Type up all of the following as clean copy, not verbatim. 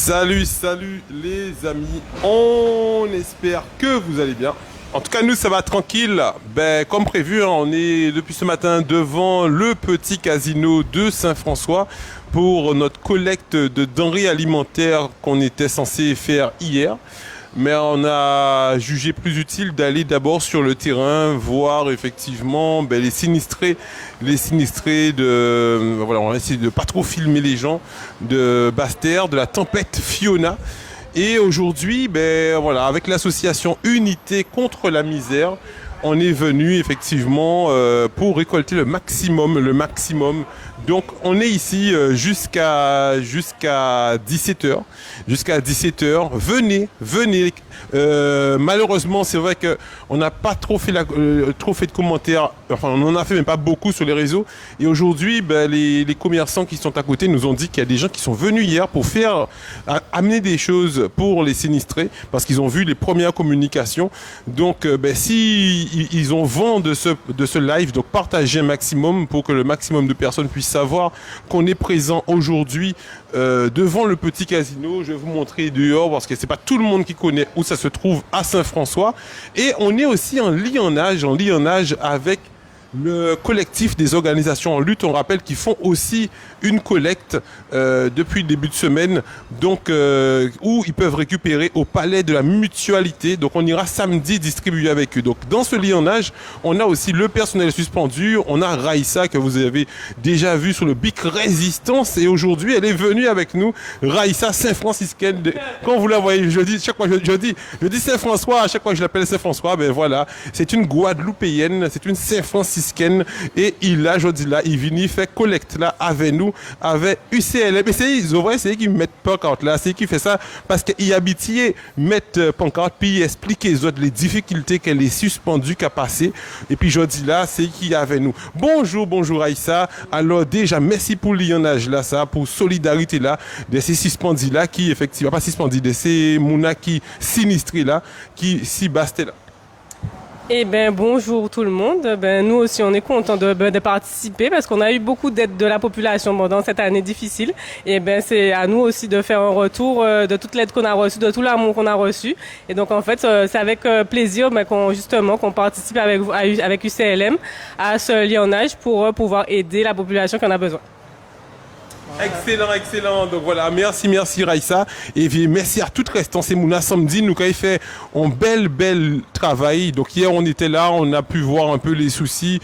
Salut, salut les amis, on espère que vous allez bien. En tout cas, nous, ça va tranquille. Comme prévu, hein, on est depuis ce matin devant le petit casino de Saint-François pour notre collecte de denrées alimentaires qu'on était censé faire hier. Mais on a jugé plus utile d'aller d'abord sur le terrain, voir effectivement les sinistrés de, voilà, on va essayer de pas trop filmer les gens de Basse-Terre, de la tempête Fiona. Et aujourd'hui, voilà, avec l'association Unité contre la misère, on est venu effectivement pour récolter le maximum. Donc on est ici jusqu'à 17h. Jusqu'à 17h. Venez. Malheureusement, c'est vrai qu'on n'a pas trop fait de commentaires. Enfin, on en a fait, mais pas beaucoup sur les réseaux. Et aujourd'hui, les commerçants qui sont à côté nous ont dit qu'il y a des gens qui sont venus hier pour amener des choses pour les sinistrés, parce qu'ils ont vu les premières communications. Donc, si ils ont vent de ce live, donc partagez un maximum pour que le maximum de personnes puissent savoir qu'on est présent aujourd'hui devant le petit casino. Je vais vous montrer dehors parce que c'est pas tout le monde qui connaît où ça se trouve à Saint-François. Et on est aussi en lionnage avec le collectif des organisations en lutte. On rappelle qu'ils font aussi une collecte depuis le début de semaine, donc où ils peuvent récupérer au palais de la mutualité. Donc on ira samedi distribuer avec eux. Donc dans ce lionnage, on a aussi le personnel suspendu. On a Raïssa que vous avez déjà vu sur le Bic Résistance, et aujourd'hui elle est venue avec nous. Raïssa Saint-Franciscaine. Quand vous la voyez, je dis Saint-François à chaque fois que je l'appelle Saint-François. Voilà, c'est une Guadeloupéenne, c'est une Saint-Franciscaine. Et il vient faire collecte là avec nous, avec UCLM. Et c'est eux qui mettent pancarte là, c'est qui fait ça parce qu'il habitué mettre pancarte puis expliquer aux autres les difficultés qu'elle est suspendue qu'à passer. Et puis je dis là, c'est qui est avec nous. Bonjour Aïssa. Alors déjà merci pour l'ionage là, ça, pour solidarité là de ces suspendus là qui effectivement pas suspendus, de ces mouna qui sinistrés là, qui si basté là. Eh bien, bonjour tout le monde. Nous aussi, on est contents de participer parce qu'on a eu beaucoup d'aide de la population pendant cette année difficile. Et c'est à nous aussi de faire un retour de toute l'aide qu'on a reçue, de tout l'amour qu'on a reçu. Et donc, en fait, c'est avec plaisir qu'on participe avec UCLM à ce lionnage pour pouvoir aider la population qui en a besoin. Excellent. Donc voilà, merci Raïssa. Et puis merci à tout restant. C'est Mouna samedi, nous avons fait un bel travail. Donc hier on était là, on a pu voir un peu les soucis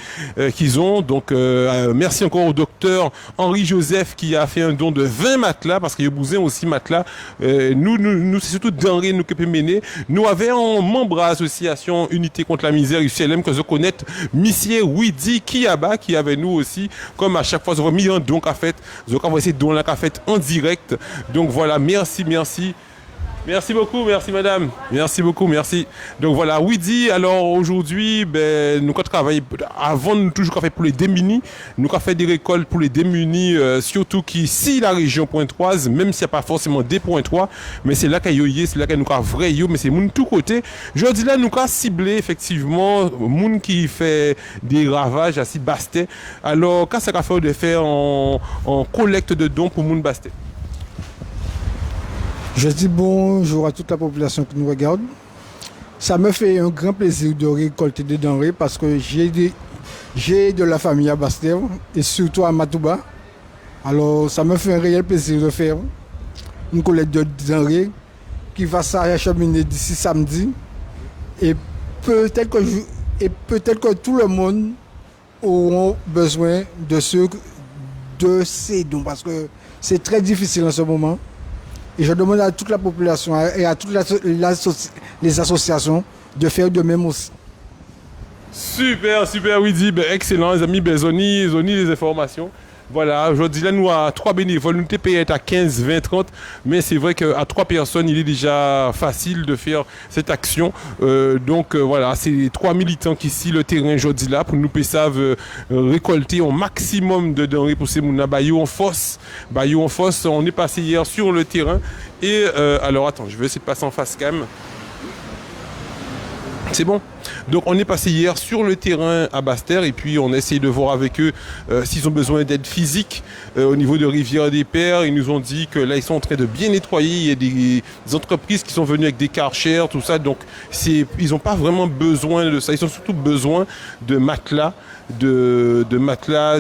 qu'ils ont. Donc merci encore au docteur Henri-Joseph qui a fait un don de 20 matelas, parce qu'il y a besoin aussi matelas. Nous c'est surtout denrées nous qui peut mener. Nous avions un membre à l'association Unité contre la misère UCLM que je connais, Monsieur Widi Kiaba, qui avait nous aussi, comme à chaque fois, nous avons mis un don qu'a fait. C'est don la fait en direct. Donc voilà, merci beaucoup, merci madame, merci beaucoup. Donc voilà, Widi, alors aujourd'hui, nous avons travaillé avant, nous toujours fait pour les démunis, nous avons fait des récoltes pour les démunis, surtout qui si la région Pointe-Trois, même s'il n'y a pas forcément des Pointe-Trois, mais c'est là qu'il y a, c'est là qu'il nous avons vrai yo, mais c'est moun tout côté. Je dis là, nous avons ciblé effectivement moun qui fait des ravages à si Bastet. Alors, qu'est-ce qu'on a fait de faire en collecte de dons pour moun Bastet? Je dis bonjour à toute la population qui nous regarde. Ça me fait un grand plaisir de récolter des denrées parce que j'ai de la famille à Basse-Terre et surtout à Matouba. Alors ça me fait un réel plaisir de faire une collecte de denrées qui va s'acheminer d'ici samedi. Et peut-être que tout le monde aura besoin de ces dons parce que c'est très difficile en ce moment. Et je demande à toute la population et à toutes les associations de faire de même aussi. Super, Widi. Excellent, les amis. Zoni les informations. Voilà, aujourd'hui, là, nous, à 3 bénévoles, nous sommes payés à 15, 20, 30, mais c'est vrai qu'à 3 personnes, il est déjà facile de faire cette action. Donc, voilà, c'est 3 militants qui ici le terrain aujourd'hui là pour nous savent récolter un maximum de denrées pour ces mouna. Bayou en force, on est passé hier sur le terrain. Et alors, attends, je vais essayer de passer en face cam. C'est bon. Donc on est passé hier sur le terrain à Basse-Terre et puis on a essayé de voir avec eux s'ils ont besoin d'aide physique au niveau de Rivière-des-Pères. Ils nous ont dit que là ils sont en train de bien nettoyer. Il y a des entreprises qui sont venues avec des Karcher, tout ça. Donc ils n'ont pas vraiment besoin de ça. Ils ont surtout besoin de matelas,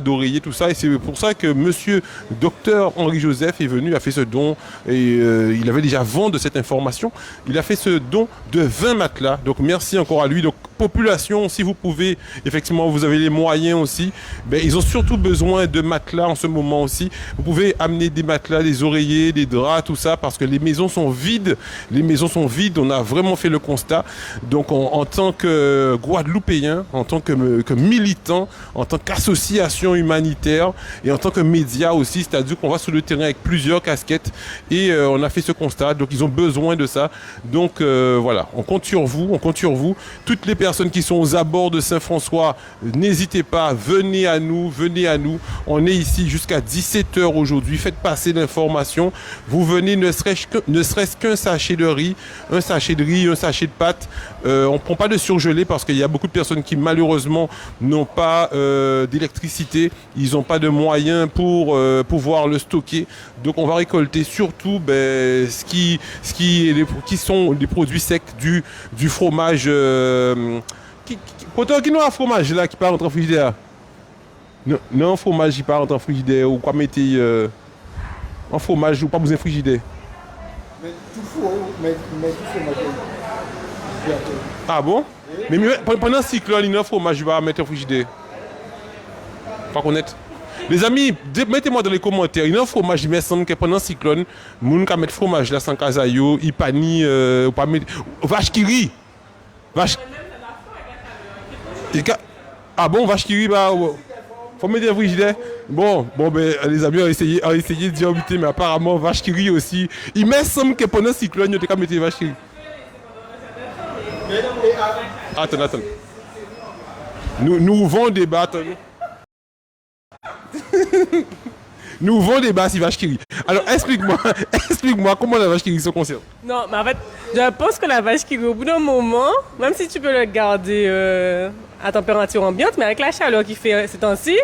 d'oreillers, tout ça. Et c'est pour ça que monsieur docteur Henri Joseph est venu, a fait ce don. Et il avait déjà vent de cette information. Il a fait ce don de 20 matelas. Donc merci encore à lui. Donc population, si vous pouvez, effectivement, vous avez les moyens aussi. Ben, ils ont surtout besoin de matelas en ce moment aussi. Vous pouvez amener des matelas, des oreillers, des draps, tout ça, parce que les maisons sont vides. Les maisons sont vides. On a vraiment fait le constat. Donc en tant que Guadeloupéen, en tant que militant, en tant qu'association humanitaire et en tant que média aussi, c'est-à-dire qu'on va sur le terrain avec plusieurs casquettes et on a fait ce constat. Donc ils ont besoin de ça. Donc voilà, on compte sur vous, on compte sur vous. Toutes les personnes qui sont aux abords de Saint-François, n'hésitez pas, venez à nous, venez à nous. On est ici jusqu'à 17h aujourd'hui. Faites passer l'information. Vous venez ne serait-ce qu'un sachet de riz, un sachet de pâtes. On ne prend pas de surgelé parce qu'il y a beaucoup de personnes qui malheureusement n'ont pas d'électricité. Ils n'ont pas de moyens pour pouvoir le stocker. Donc on va récolter surtout ce qui sont des produits secs, du fromage. Pourtant, qui n'a un fromage là qui part entre frigidaire? Non, un fromage qui part entre frigidaire ou quoi mettez un fromage ou pas besoin de frigidaire. Mais tout faut, mais tout fromage. Ah bon? Mais pendant un cyclone, il y a un fromage, je vais mettre un frigidaire. Pas connaître. Les amis, mettez-moi dans les commentaires. Il y a un fromage, il me semble que pendant un cyclone, moun ka mettre fromage là sans casayo, il pani, ou pas mettre. Vache qui rit. Vache. Ah bon, vache qui rit, bah. Faut mettre un frigidaire. Bon, ben, les amis ont essayé de dire, mais apparemment, vache qui rit aussi. Il me semble que pendant un cyclone, il y a mettre vache qui rit. Attends. Nous vendons des bâtes. Nous vendons des bâtes si vache qui rit. Alors explique-moi comment la vache qui rit se conserve. Non, mais en fait, je pense que la vache qui rit, au bout d'un moment, même si tu peux le garder à température ambiante, mais avec la chaleur qui fait ces temps-ci,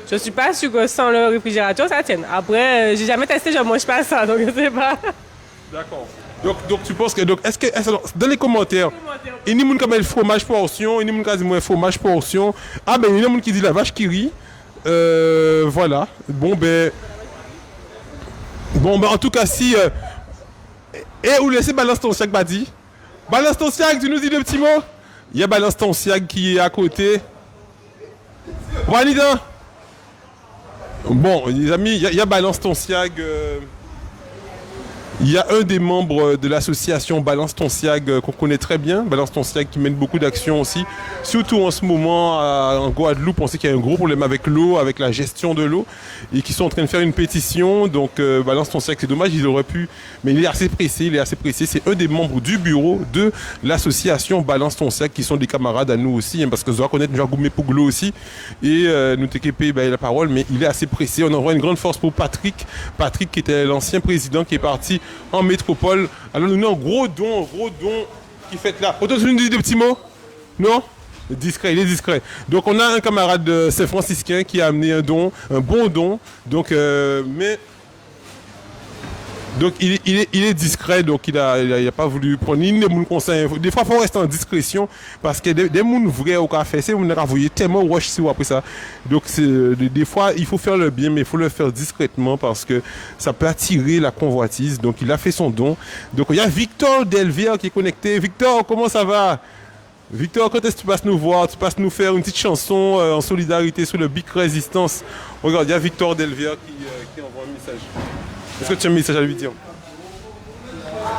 je suis pas sûre que sans le réfrigérateur, ça tienne. Après, j'ai jamais testé, je mange pas ça, donc je sais pas. D'accord. Donc tu penses que est-ce que dans les commentaires, il y a des gens qui disent fromage portion, il y a des gens qui disent fromage portion. Ah ben il y a des gens qui disent la vache qui rit. Voilà. Bon ben en tout cas si ou laissez balance ton siag Badi. Balance ton siag, tu nous dis deux petits mots. Il y a balance ton siag qui est à côté. Valida. Bon les amis, il y a balance ton siag. Il y a un des membres de l'association Balance ton Siag qu'on connaît très bien, Balance ton Siag qui mène beaucoup d'actions aussi. Surtout en ce moment en Guadeloupe, on sait qu'il y a un gros problème avec l'eau, avec la gestion de l'eau et qui sont en train de faire une pétition. Donc Balance ton Siag, c'est dommage, ils auraient pu, mais il est assez pressé. C'est un des membres du bureau de l'association Balance ton Siag qui sont des camarades à nous aussi, hein, parce que je dois connaître Goumé Pouglo aussi et nous t'équipé la parole, mais il est assez pressé. On envoie une grande force pour Patrick qui était l'ancien président qui est parti en métropole. Alors nous avons un gros don qui fait là. Autant tu nous dis des petits mots? Non? Discret, il est discret. Donc on a un camarade Saint-Franciscain qui a amené un bon don. Donc il est discret, donc il a pas voulu prendre ni des moun conseils. Des fois il faut rester en discrétion parce que des moun vrais au café, c'est moun ka voyer tellement rush si après ça. Donc des fois il faut faire le bien mais il faut le faire discrètement parce que ça peut attirer la convoitise. Donc il a fait son don. Donc il y a Victor Delvière qui est connecté. Victor, comment ça va? Victor, quand est-ce que tu passes nous voir? Tu passes nous faire une petite chanson en solidarité sur le Bic Résistance. Regarde, il y a Victor Delvière qui envoie un message. Est-ce que tu as un message à lui dire?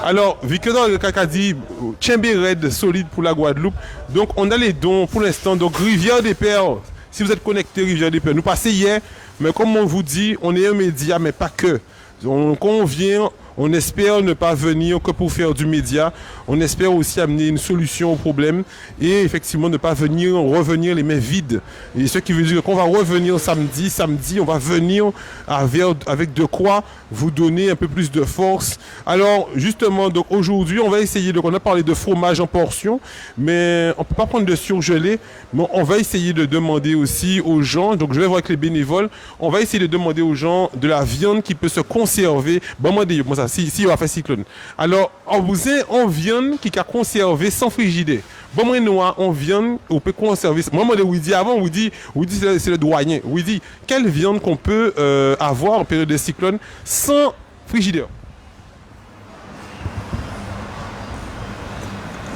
Alors, Victor Kaka dit Red solide pour la Guadeloupe. Donc, on a les dons pour l'instant. Donc, Rivière-des-Pères, si vous êtes connecté, Rivière-des-Pères, nous passons hier, mais comme on vous dit, on est un média, mais pas que. Donc, quand on vient, On espère ne pas venir que pour faire du média. On espère aussi amener une solution au problème et effectivement ne pas revenir les mains vides. Et ce qui veut dire qu'on va revenir samedi, on va venir avec de quoi vous donner un peu plus de force. Alors justement, donc aujourd'hui, on va essayer, donc on a parlé de fromage en portion, mais on ne peut pas prendre de surgelé, mais on va essayer de demander aussi aux gens, donc je vais voir avec les bénévoles, on va essayer de demander aux gens de la viande qui peut se conserver. Bon, moi, ça, si on va faire cyclone. Alors, on vous est en viande qui a conservé sans frigidaire. Bon, moi, nous, on viande, on peut conserver. Moi, vous dit avant, vous dit c'est le douanier. Vous dit quelle viande qu'on peut avoir en période de cyclone sans frigidaire.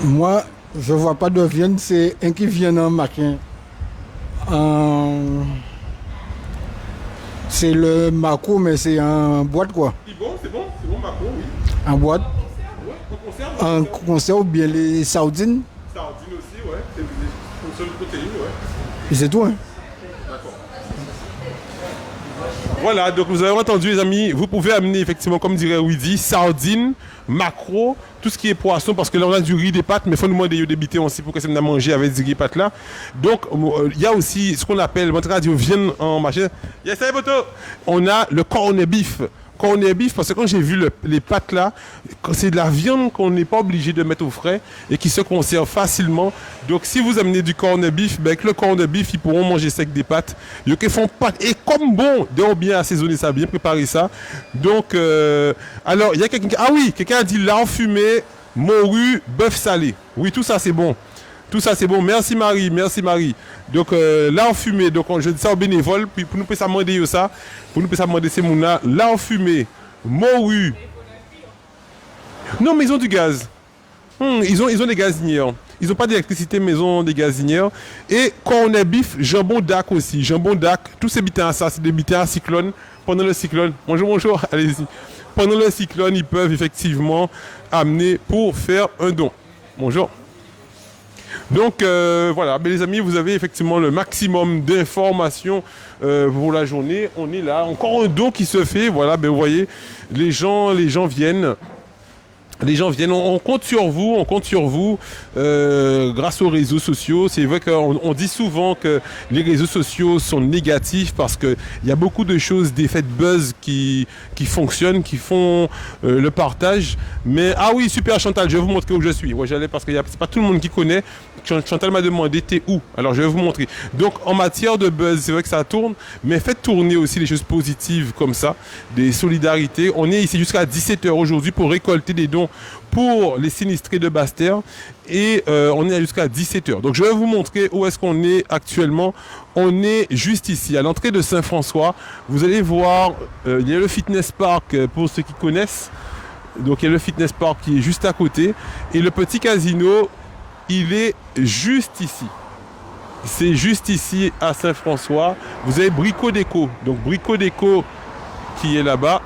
Moi, je vois pas de viande, c'est un qui vient en maquin. C'est le macro, mais c'est en boîte quoi. C'est bon, macro, oui. En boîte. Ouais, on conserve. En conserve bien les sardines. Sardines aussi, ouais. C'est une seule protéine, ouais. Et c'est tout, hein. Voilà, donc vous avez entendu les amis, vous pouvez amener effectivement, comme dirait Widi, sardines, maquereau, tout ce qui est poisson, parce que là on a du riz, des pâtes, mais il faut nous demander des bités aussi pour que ça me manger avec du riz et pâtes là. Donc il y a aussi ce qu'on appelle, votre radio vient en machin. Yes, ça on a le cornet beef. Cornet beef, parce que quand j'ai vu les pâtes là, c'est de la viande qu'on n'est pas obligé de mettre au frais et qui se conserve facilement. Donc si vous amenez du cornet beef, ben, avec le cornet beef, ils pourront manger sec des pâtes. Ils font pâtes et comme bon, donc bien assaisonner ça, bien préparer ça. Donc, alors il y a quelqu'un quelqu'un a dit lard fumé, morue, bœuf salé. Oui, tout ça c'est bon. Tout ça c'est bon. Merci Marie. Donc là en fumé, donc je dis ça aux bénévoles, puis pour nous peut demander ça, pour nous peut demander ces mouna, là en fumé, morue. Non mais ils ont du gaz. Ils ont des gazinières. Ils n'ont pas d'électricité, mais ils ont des gazinières. Et cornet beef, jambon d'ac aussi. Jambon d'ac, tous ces bitins à ça, c'est des bitins à cyclone. Pendant le cyclone, bonjour, allez-y. Pendant le cyclone, ils peuvent effectivement amener pour faire un don. Bonjour. Donc voilà, mais les amis, vous avez effectivement le maximum d'informations pour la journée. On est là, encore un don qui se fait. Voilà, ben vous voyez, les gens viennent. Les gens viennent, on compte sur vous grâce aux réseaux sociaux. C'est vrai qu'on dit souvent que les réseaux sociaux sont négatifs parce qu'il y a beaucoup de choses, d'effets de buzz qui fonctionnent, qui font le partage. Mais, ah oui, super Chantal, je vais vous montrer où je suis. Ouais, j'allais parce que c'est pas tout le monde qui connaît. Chantal m'a demandé t'es où? Alors je vais vous montrer. Donc en matière de buzz, c'est vrai que ça tourne, mais faites tourner aussi les choses positives comme ça, des solidarités. On est ici jusqu'à 17h aujourd'hui pour récolter des dons pour les sinistrés de Basse-Terre et on est jusqu'à 17h. Donc je vais vous montrer où est-ce qu'on est actuellement. On est juste ici, à l'entrée de Saint-François. Vous allez voir, il y a le fitness park pour ceux qui connaissent. Donc il y a le fitness park qui est juste à côté et le petit casino, il est juste ici. C'est juste ici à Saint-François. Vous avez Brico Déco. Donc Brico Déco qui est là-bas.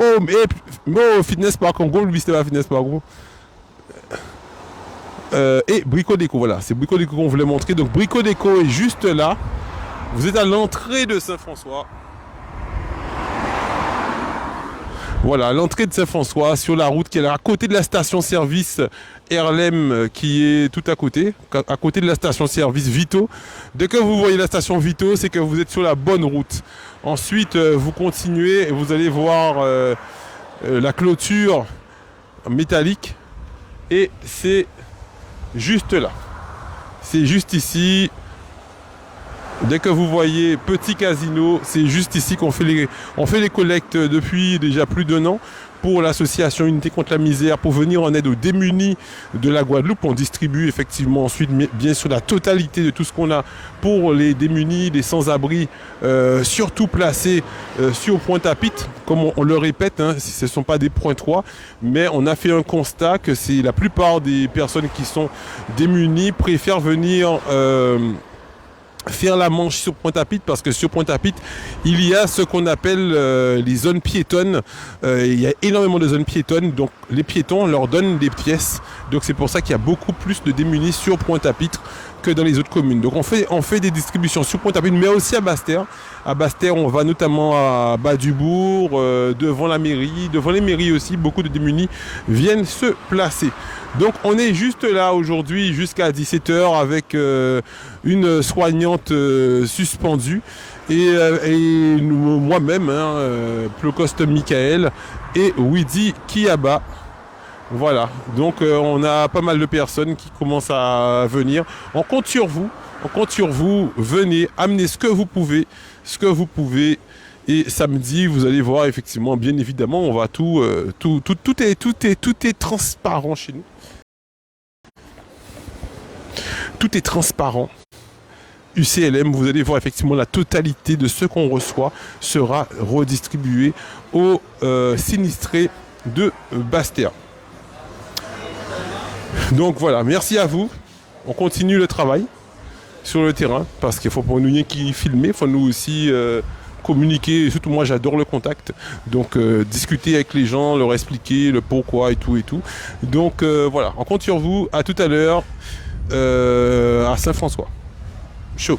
Oh, mais Fitness Park en gros, lui c'était pas Fitness Park. Et Brico Déco, voilà. C'est Brico Déco qu'on voulait montrer. Donc Brico Déco est juste là. Vous êtes à l'entrée de Saint-François. Voilà, à l'entrée de Saint-François, sur la route qui est à côté de la station-service RLM qui est tout à côté de la station-service Vito. Dès que vous voyez la station Vito, c'est que vous êtes sur la bonne route. Ensuite, vous continuez et vous allez voir la clôture métallique et c'est juste là. C'est juste ici. Dès que vous voyez petit casino, c'est juste ici qu'on fait les collectes depuis déjà plus d'1 an pour l'association Unité contre la misère, pour venir en aide aux démunis de la Guadeloupe. On distribue effectivement ensuite bien sûr la totalité de tout ce qu'on a pour les démunis, les sans-abri, surtout placés sur Pointe-à-Pitre, comme on le répète, hein, ce ne sont pas des points 3, mais on a fait un constat que c'est la plupart des personnes qui sont démunies préfèrent venir faire la manche sur Pointe-à-Pitre, parce que sur Pointe-à-Pitre, il y a ce qu'on appelle les zones piétonnes. Il y a énormément de zones piétonnes, donc les piétons leur donnent des pièces. Donc c'est pour ça qu'il y a beaucoup plus de démunis sur Pointe-à-Pitre que dans les autres communes. Donc on fait des distributions sur Pointe-à-Pitre, mais aussi à Basse-Terre. À Basse-Terre, on va notamment à Bas-du-Bourg, devant la mairie, devant les mairies aussi, beaucoup de démunis viennent se placer. Donc on est juste là aujourd'hui jusqu'à 17h avec une soignante suspendue et moi-même, Plocoste Michael et Widi Kiaba. Voilà, donc on a pas mal de personnes qui commencent à venir. On compte sur vous, venez, amenez ce que vous pouvez. Et samedi, vous allez voir, effectivement, bien évidemment, on va tout est transparent chez nous. Tout est transparent. UCLM, vous allez voir effectivement la totalité de ce qu'on reçoit sera redistribué aux sinistrés de Basse-Terre. Donc voilà, merci à vous. On continue le travail sur le terrain parce qu'il faut pour nous qui filmer, il faut nous aussi communiquer. Et surtout moi j'adore le contact, donc discuter avec les gens, leur expliquer le pourquoi et tout. Donc voilà, on compte sur vous. À tout à l'heure à Saint-François. Chaud.